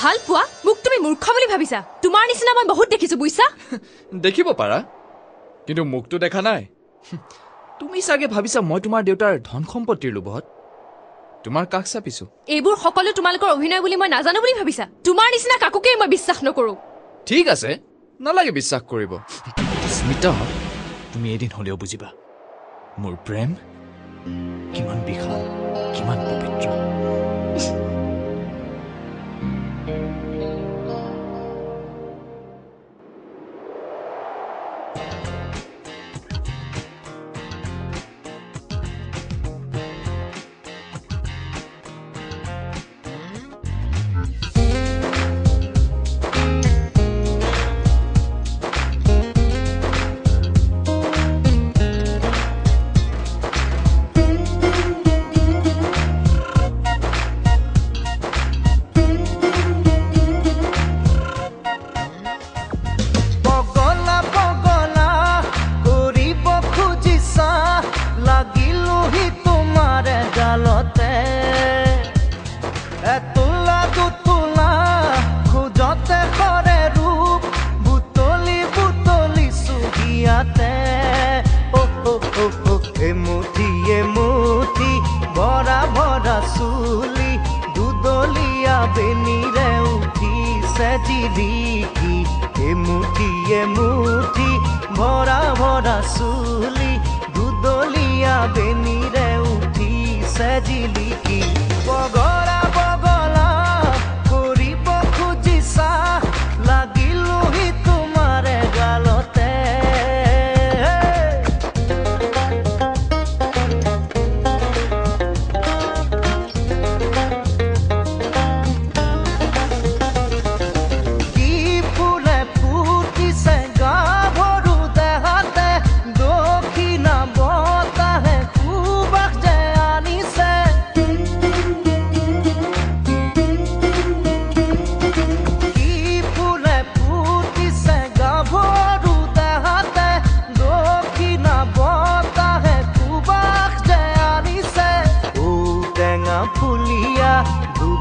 ভাল পোৱা মোক তুমি মূৰ্খ বুলি ভাবিছা তোমাৰ নিচিনা মই বহুত দেখিছো বুইছা দেখিব পাৰা কিন্তু মুখটো দেখা নাই তুমি চাগে ভাবিছা মই তোমাৰ দেউতাৰ ধন সম্পত্তিৰ লোভত তোমাৰ কাষ চাপিছো এইবোৰ সকলো তোমালোকৰ অভিনয় বুলি মই নাজানো বুলি ভাবিছা তোমাৰ নিচিনা কাকুকে মই বিশ্বাস নকৰো ঠিক আছে নালাগে বিশ্বাস কৰিব স্মিতা তুমি এদিন হলেও বুজিবা মোৰ প্ৰেম কিমান বিশাল কিমান পবিত্ৰ মুঠি ভৰা ভৰা চুলি দুদলীয়া বেনিৰে উঠিছে জিলিকি বগৰা বগলা কৰিব খুজিছা লাগিলোহি তোমাৰে গালতে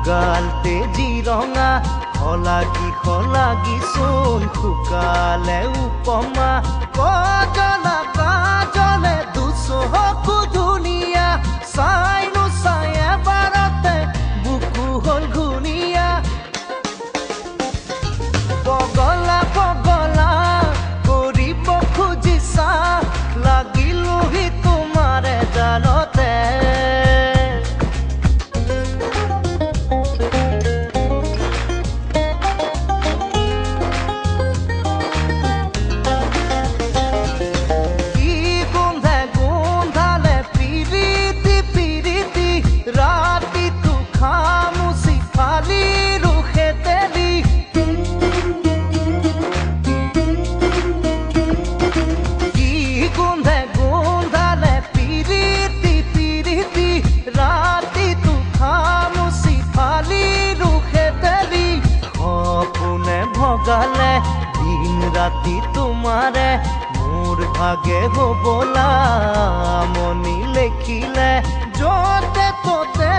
গালতে জিৰঙা খলাগি চোন শুকালে উপমা কজনা কাজলে দুচহকু ধুনীয়া চাইনো চাই এবাৰতে বুকু হল ঘূণীয়া পগলা পগলা কৰিব খুজিছা লাগিলোহি তোমাৰে জালতে দিন ৰাতি তোমাৰে মোৰ ভাগে হবলা মনি লেখিলে যতে ততে